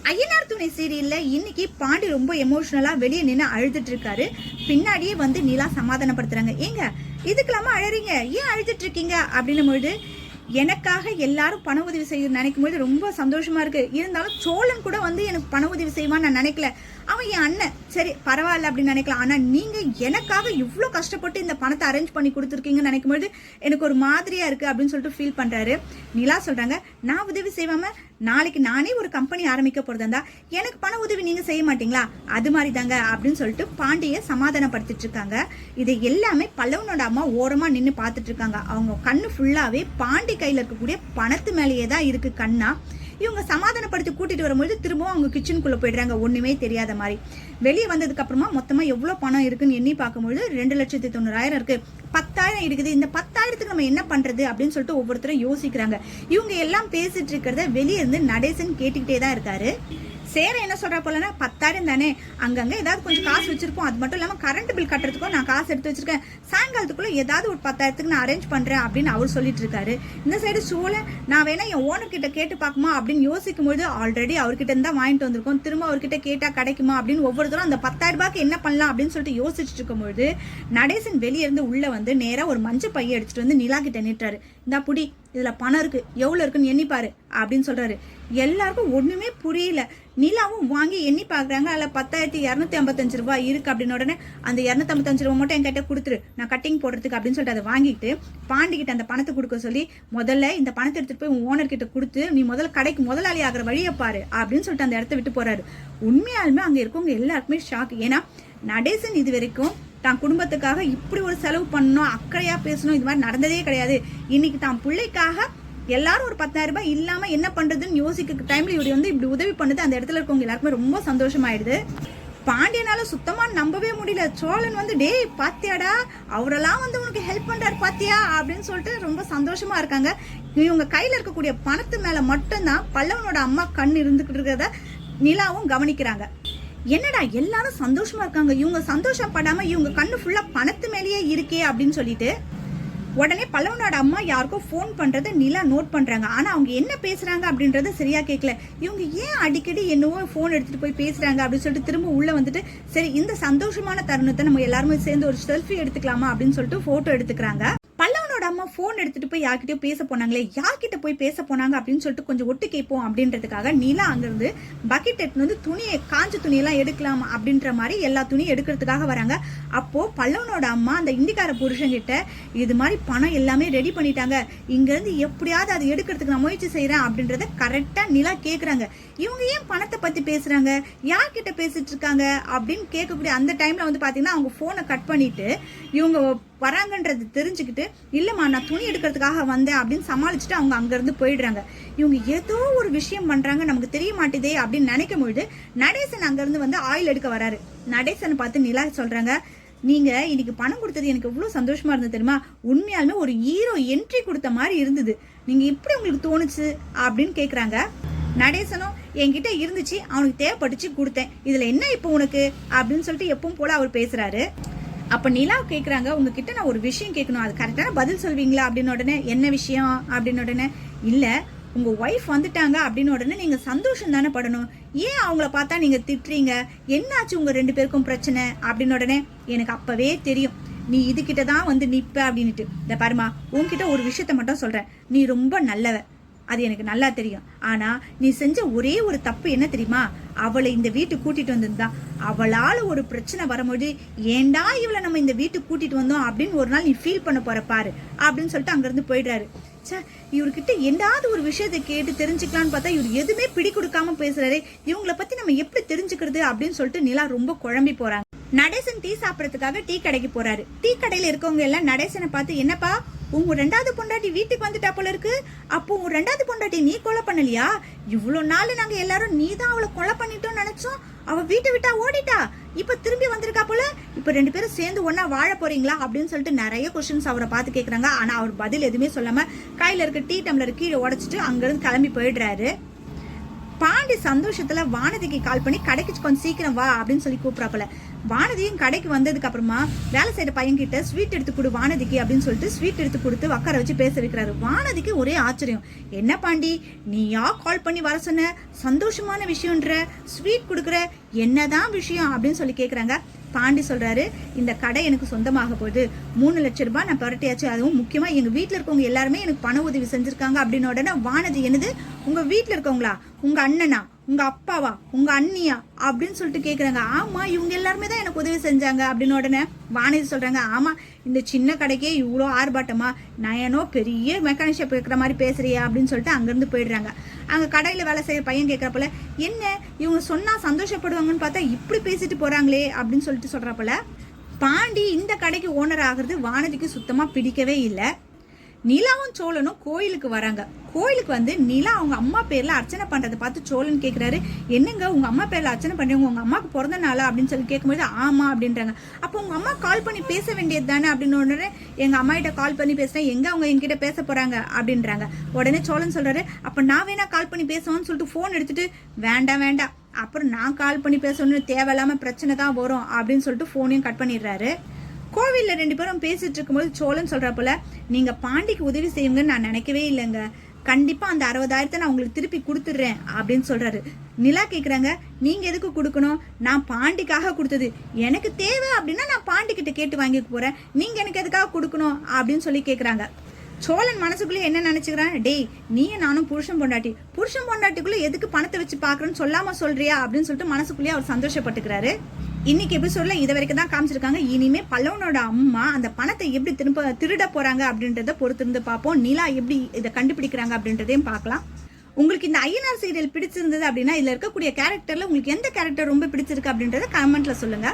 ஐயனார் துணை சீரியல்ல இன்னைக்கு பாண்டி ரொம்ப எமோஷனலா வெளியே நின்று அழுதுட்டு இருக்காரு. பின்னாடியே வந்து நிலா சமாதானப்படுத்துறாங்க. ஏங்க இதுக்கெல்லாமா அழறீங்க, ஏன் அழுதுட்டு இருக்கீங்க அப்படின்னும் பொழுது, எனக்காக எல்லாரும் பண உதவி செய்ய நினைக்கும் போது ரொம்ப சந்தோஷமா இருக்கு. இருந்தாலும் சோழன் கூட வந்து எனக்கு பண உதவி செய்வான்னு நான் நினைக்கல. அவன் என் அண்ணன், சரி பரவாயில்ல அப்படின்னு நினைக்கலாம். ஆனா நீங்க எனக்காக இவ்வளவு கஷ்டப்பட்டு இந்த பணத்தை அரேஞ்ச் பண்ணி கொடுத்துருக்கீங்கன்னு நினைக்கும் போது எனக்கு ஒரு மாதிரியா இருக்கு அப்படின்னு சொல்லிட்டு ஃபீல் பண்றாரு. நிலா சொல்றாங்க, நான் உதவி செய்வாம நாளைக்கு நானே ஒரு கம்பெனி ஆரம்பிக்க போறதா எனக்கு பண உதவி நீங்க செய்ய மாட்டீங்களா, அது மாதிரி தாங்க அப்படின்னு சொல்லிட்டு பாண்டிய சமாதானப்படுத்திட்டு இருக்காங்க. இது எல்லாமே பல்லவனோட அம்மா ஓரமா நின்று பார்த்துட்டு இருக்காங்க. அவங்க கண்ணு ஃபுல்லாவே பாண்டி கையில இருக்கக்கூடிய பணத்து மேலேயே தான் இருக்கு கண்ணா. இவங்க சமாதானப்படுத்தி கூட்டிட்டு வரும்போது திரும்பவும் அவங்க கிச்சனுக்குள்ள போயிடுறாங்க, ஒண்ணுமே தெரியாத மாதிரி. வெளியே வந்ததுக்கு அப்புறமா மொத்தமா எவ்வளவு பணம் இருக்குன்னு எண்ணி பார்க்கும்போது 2,90,000 இருக்கு. 10,000 இருக்குது. இந்த 10,000க்கு நம்ம என்ன பண்றது அப்படின்னு சொல்லிட்டு ஒவ்வொருத்தரும் யோசிக்கிறாங்க. இவங்க எல்லாம் பேசிட்டு இருக்கிறத வெளியே இருந்து நடேசன் கேட்டுக்கிட்டே தான் இருக்காரு. சேர என்ன சொல்றா போலன்னா, 10,000 தானே, அங்கங்க ஏதாவது கொஞ்சம் காசு வச்சிருப்போம், அது மட்டும் இல்லாம கரண்ட் பில் கட்டுறதுக்கும் நான் காசு எடுத்து வச்சிருக்கேன், சாயங்காலத்துக்குள்ள ஏதாவது ஒரு 10,000க்கு நான் அரேஞ்ச் பண்றேன் அப்படின்னு அவர் சொல்லிட்டு இருக்காரு. இந்த சைடு சோழன், நான் வேணா என் ஓனர் கிட்ட கேட்டு பாக்குமா அப்படின்னு யோசிக்கும் போது, ஆல்ரெடி அவர்கிட்ட இருந்தா வாங்கிட்டு வந்திருக்கோம், திரும்ப அவர்கிட்ட கேட்டா கிடைக்குமா அப்படின்னு ஒவ்வொருத்தரும் அந்த 10,000 ரூபாய்க்கு என்ன பண்ணலாம் அப்படின்னு சொல்லிட்டு யோசிச்சுட்டு இருக்கும்போது, நடேசன் வெளியே இருந்து உள்ள வந்து நேரா ஒரு மஞ்சள் பைய எடுத்துட்டு வந்து நிலா கிட்ட நீட்டுறாரு. இந்த புடி, இதுல பணம் இருக்கு, எவ்வளவு இருக்குன்னு எண்ணி பாரு அப்படின்னு சொல்றாரு. எல்லாருக்கும் ஒண்ணுமே புரியல. நிலாவும் வாங்கி எண்ணி பாக்குறாங்க. அதுல 10,255 ரூபாய் இருக்கு அப்படின்னு உடனே, அந்த 255 ரூபாய் மட்டும் என்கிட்ட கொடுத்துரு, நான் கட்டிங் போடுறதுக்கு அப்படின்னு சொல்லிட்டு அதை வாங்கிட்டு பாண்டி கிட்ட அந்த பணத்தை கொடுக்க சொல்லி, முதல்ல இந்த பணத்தை எடுத்துட்டு போய் உன் ஓனர் கிட்ட கொடுத்து நீ முதல்ல கடைக்கு முதலாளி ஆகிற வழியை பாரு அப்படின்னு சொல்லிட்டு அந்த இடத்த விட்டு போறாரு. உண்மையாலுமே அங்க இருக்கவங்க எல்லாருக்குமே ஷாக். ஏன்னா நடேசன் இது வரைக்கும் தான் குடும்பத்துக்காக இப்படி ஒரு செலவு பண்ணணும், அக்கறையா பேசணும், இது மாதிரி நடந்ததே கிடையாது. இன்னைக்கு தான் பிள்ளைக்காக எல்லாரும் ஒரு 10,000 ரூபாய் இல்லாம என்ன பண்றதுன்னு யோசிக்க டைம்ல இவரு வந்து இப்படி உதவி பண்ணது அந்த இடத்துல இருக்கவங்க எல்லாருக்குமே ரொம்ப சந்தோஷமாயிடுது. பாண்டியனால சுத்தமா நம்பவே முடியல. சோழன் வந்து, டேய் பாத்தியாடா, அவரெல்லாம் வந்து உனக்கு ஹெல்ப் பண்றாரு பாத்தியா அப்படின்னு சொல்லிட்டு ரொம்ப சந்தோஷமா இருக்காங்க. இவங்க கையில இருக்கக்கூடிய பணத்து மேல மட்டும்தான் பல்லவனோட அம்மா கண் இருந்துகிட்டு இருக்கிறத நிலாவும் கவனிக்கிறாங்க. என்னடா எல்லாரும் சந்தோஷமா இருக்காங்க, இவங்க சந்தோஷப்படாம இவங்க கண்ணு ஃபுல்லா பணத்து மேலேயே இருக்கே அப்படின்னு சொல்லிட்டு உடனே பல்லவனோட அம்மா யாருக்கோ ஃபோன் பண்றதை நிலா நோட் பண்றாங்க. ஆனா அவங்க என்ன பேசுறாங்க அப்படின்றத சரியா கேட்கல. இவங்க ஏன் அடிக்கடி என்னவோ ஃபோன் எடுத்துட்டு போய் பேசுறாங்க அப்படின்னு சொல்லிட்டு திரும்ப உள்ள வந்துட்டு, சரி இந்த சந்தோஷமான தருணத்தை நம்ம எல்லாருமே சேர்ந்து ஒரு செல்ஃபி எடுத்துக்கலாமா அப்படின்னு சொல்லிட்டு போட்டோ எடுத்துக்கிறாங்க. பல்லவனோட அம்மா போன் எடுத்துட்டு போய் யார்கிட்டயும் பேச போனாங்களே, யார்கிட்ட போய் பேச போனாங்க அப்படின்னு சொல்லிட்டு கொஞ்சம் ஒட்டு கேட்போம் அப்படின்றதுக்காக நிலா அங்கிருந்து பக்கெட் எடுத்து வந்து துணியை, காஞ்ச துணியெல்லாம் எடுக்கலாம் அப்படின்ற மாதிரி எல்லா துணியும் எடுக்கிறதுக்காக வராங்க. அப்போ பல்லவனோட அம்மா அந்த இந்திக்கார புருஷன் கிட்ட, இது மாதிரி பணம் எல்லாமே ரெடி பண்ணிட்டாங்க, இங்க இருந்து எப்படியாவது அதை எடுக்கிறதுக்கு நான் முயற்சி செய்யறேன் அப்படின்றத கரெக்டா நிலா கேக்குறாங்க. இவங்க ஏன் பணத்தை பத்தி பேசுறாங்க, யார்கிட்ட பேசிட்டு இருக்காங்க அப்படின்னு கேட்கக்கூடிய அந்த டைம்ல வந்து பாத்தீங்கன்னா அவங்க போனை கட் பண்ணிட்டு இவங்க வராங்கன்றது தெரிஞ்சுக்கிட்டு, இல்லம்மா நான் துணி எடுக்கிறதுக்காக வந்தேன் அப்படின்னு சமாளிச்சுட்டு அவங்க அங்க இருந்து போயிடுறாங்க. இவங்க ஏதோ ஒரு விஷயம் பண்றாங்க, நமக்கு தெரிய மாட்டேதே அப்படின்னு நினைக்கும் பொழுது நடேசன் அங்க இருந்து வந்து ஆயில் எடுக்க வராரு. நடேசனை பார்த்து நிலா சொல்றாங்க, நீங்க இன்னைக்கு பணம் கொடுத்தது எனக்கு இவ்வளவு சந்தோஷமா இருந்தது தெரியுமா, உண்மையாலுமே ஒரு ஹீரோ என்ட்ரி கொடுத்த மாதிரி இருந்தது, நீங்க எப்படி உங்களுக்கு தோணுச்சு அப்படின்னு கேக்குறாங்க. நடேசனும், என்கிட்ட இருந்துச்சு, அவனுக்கு தேவைப்பட்டுச்சு கொடுத்தேன், இதுல என்ன இப்போ உனக்கு அப்படின்னு சொல்லிட்டு எப்பவும் போல அவர் பேசுறாரு. அப்ப நிலா கேக்குறாங்க, உங்ககிட்ட நான் ஒரு விஷயம் கேட்கணும், அது கரெக்டான பதில் சொல்வீங்களா அப்படின்னு உடனே, என்ன விஷயம் அப்படின்னு உடனே, இல்ல உங்க ஒய்ஃப் வந்துட்டாங்க அப்படின்னு உடனே நீங்க சந்தோஷம் தானே படணும், ஏன் அவங்கள பார்த்தா நீங்க திட்டுறீங்க, என்னாச்சு உங்க 2 பேருக்கும் பிரச்சனை அப்படின்னு உடனே, எனக்கு அப்பவே தெரியும் நீ இதுகிட்ட தான் வந்து நிப்ப அப்படின்னுட்டு. இந்த பாருமா, உன்கிட்ட ஒரு விஷயத்த மட்டும் சொல்றேன், நீ ரொம்ப நல்லவ, அது எனக்கு நல்லா தெரியும். ஆனா நீ செஞ்ச ஒரே ஒரு தப்பு என்ன தெரியுமா, அவளை இந்த வீட்டுக்கு கூட்டிட்டு வந்திருந்தா அவளால ஒரு பிரச்சனை வரும்போது, ஏண்டா இவளை நம்ம இந்த வீட்டுக்கு கூட்டிட்டு வந்தோம் அப்படின்னு ஒரு நாள் நீ ஃபீல் பண்ண போற பாரு அப்படின்னு சொல்லிட்டு அங்க இருந்து போயிடுறாரு. இவர்கிட்ட எந்தாவது ஒரு விஷயத்தை கேட்டு தெரிஞ்சுக்கலான்னு பார்த்தா இவர் எதுவுமே பிடி கொடுக்காம பேசுறாரு. இவங்கள பத்தி நம்ம எப்படி தெரிஞ்சுக்கிறது அப்படின்னு சொல்லிட்டு நிலா ரொம்ப குழம்பி போறாங்க. நடேசன் டீ சாப்பிடறதுக்காக டீ கடைக்கு போறாரு. டீ கடையில இருக்கவங்க எல்லாம் நடேசனை பார்த்து, என்னப்பா உங்க 2வது பொண்டாட்டி வீட்டுக்கு வந்துட்டா போல இருக்கு, அப்போ உங்க 2வது பொண்டாட்டி நீ கொலை பண்ணலையா, இவ்வளவு நாள் நாங்க எல்லாரும் நீ தான் அவளை கொலை பண்ணிட்டோம்னு நினைச்சோம், அவ வீட்டை விட்டா ஓடிட்டா, இப்ப திரும்பி வந்திருக்கா போல, இப்ப 2 பேரும் சேர்ந்து ஒன்னா வாழ போறீங்களா அப்படின்னு சொல்லிட்டு நிறைய கொஸ்டின்ஸ் அவரை பார்த்து கேக்குறாங்க. ஆனா அவர் பதில் எதுவுமே சொல்லாம கையில இருக்க டீ டம்ளர் கீழே உடைச்சிட்டு அங்கிருந்து கிளம்பி போயிடுறாரு. பாண்டி சந்தோஷத்துல வானதிக்கு கால் பண்ணி கடைக்கு கொஞ்சம் சீக்கிரம் வா அப்படின்னு சொல்லி கூப்பிட்றாப்புல. வானதியும் கடைக்கு வந்ததுக்கு அப்புறமா வேலை செய்யற பையன் கிட்ட ஸ்வீட் எடுத்து கொடு வானதிக்கு அப்படின்னு சொல்லிட்டு ஸ்வீட் எடுத்து கொடுத்து உட்கார வச்சு பேச வைக்கிறாரு. வானதிக்கு ஒரே ஆச்சரியம். என்ன பாண்டி, நீயா கால் பண்ணி வர சொன்ன, சந்தோஷமான விஷயம்ன்ற, ஸ்வீட் கொடுக்குற, என்னதான் விஷயம் அப்படின்னு சொல்லி கேக்குறாங்க. பாண்டி சொல்றாரு, இந்த கடை எனக்கு சொந்தமாக போகுது, 3 லட்சம் ரூபாய் நான் புரட்டியாச்சு, அதுவும் முக்கியமா எங்க வீட்டுல இருக்கவங்க எல்லாருமே எனக்கு பண உதவி செஞ்சிருக்காங்க அப்படின்னு உடனே வானதி, என்னது உங்க வீட்டுல இருக்கவங்களா, உங்க அண்ணனா, உங்க அப்பாவா, உங்க அண்ணியா அப்படின்னு சொல்லிட்டு கேக்குறாங்க. ஆமா, இவங்க எல்லாருமே தான் எனக்கு உதவி செஞ்சாங்க அப்படின்னு உடனே வானதி சொல்றாங்க, ஆமா இந்த சின்ன கடைக்கே இவ்வளோ ஆர்ப்பாட்டமா, நான் ஏனோ பெரிய மெக்கானிக் ஷாப் இருக்கிற மாதிரி பேசுறியா அப்படின்னு சொல்லிட்டு அங்கிருந்து போயிடுறாங்க. அங்க கடையில வேலை செய்யற பையன் கேட்கறப்பல, என்ன இவங்க சொன்னா சந்தோஷப்படுவாங்கன்னு பார்த்தா இப்படி பேசிட்டு போறாங்களே அப்படின்னு சொல்லிட்டு சொல்றப்பல, பாண்டி இந்த கடைக்கு ஓனர் ஆகுறது வானதிக்கு சுத்தமா பிடிக்கவே இல்லை. நிலாவும் சோழனும் கோயிலுக்கு வராங்க. கோயிலுக்கு வந்து நிலா அவங்க அம்மா பேர்ல அர்ச்சனை பண்றதை பார்த்து சோழன் கேட்கிறாரு, என்னங்க உங்க அம்மா பேர்ல அர்ச்சனை பண்றீங்க, உங்க அம்மாவுக்கு பிறந்த நாளா அப்படின்னு சொல்லி கேட்கும்போது ஆமா அப்படின்றாங்க. அப்போ உங்க அம்மா கால் பண்ணி பேச வேண்டியது தானே அப்படின்னு உடனே, எங்க அம்மா கிட்ட கால் பண்ணி பேசுறேன், எங்க அவங்க என்கிட்ட பேச போறாங்க அப்படின்றாங்க. உடனே சோழன் சொல்றாரு, அப்ப நான் வேணா கால் பண்ணி பேசுவோம்னு சொல்லிட்டு போன் எடுத்துட்டு, வேண்டாம் வேண்டாம், அப்புறம் நான் கால் பண்ணி பேசணும்னு தேவையில்லாம பிரச்சனை தான் வரும் அப்படின்னு சொல்லிட்டு போனையும் கட் பண்ணிடுறாரு. கோவில்ல 2 பேரும் பேசிட்டு இருக்கும்போது சோழன் சொல்றப்போல, நீங்க பாண்டிக்கு உதவி செய்யுங்கன்னு நான் நினைக்கவே இல்லைங்க, கண்டிப்பா அந்த 60,000 நான் உங்களுக்கு திருப்பி கொடுத்துடுறேன் அப்படின்னு சொல்றாரு. நிலா கேக்குறாங்க, நீங்க எதுக்கு கொடுக்கணும், நான் பாண்டிக்காக கொடுத்தது, எனக்கு தேவை அப்படின்னா நான் பாண்டி கிட்ட கேட்டு வாங்கிக்க போறேன், நீங்க எனக்கு எதுக்காக கொடுக்கணும் அப்படின்னு சொல்லி கேக்குறாங்க. சோழன் மனசுக்குள்ளே என்ன நினைச்சுக்கிறான், டேய் நீயும் நானும் புருஷன் பொண்டாட்டிக்குள்ள எதுக்கு பணத்தை வச்சு பாக்குறேன்னு சொல்லாம சொல்றியா அப்படின்னு சொல்லிட்டு மனசுக்குள்ளேயே அவர் சந்தோஷப்பட்டுக்கிறாரு. இன்னைக்கு எபிசோட்ல இதை வரைக்கும் தான் காமிச்சிருக்காங்க. இனிமே பல்லவனோட அம்மா அந்த பணத்தை எப்படி திருட போறாங்க அப்படின்றத பொறுத்திருந்து பார்ப்போம். நிலா எப்படி இதை கண்டுபிடிக்கிறாங்க அப்படின்றதையும் பார்க்கலாம். உங்களுக்கு இந்த ஐயனார் சீரியல் பிடிச்சிருந்தது அப்படின்னா இதுல இருக்கக்கூடிய கேரக்டர்ல உங்களுக்கு எந்த கேரக்டர் ரொம்ப பிடிச்சிருக்கு அப்படின்றத கமெண்ட்ல சொல்லுங்க.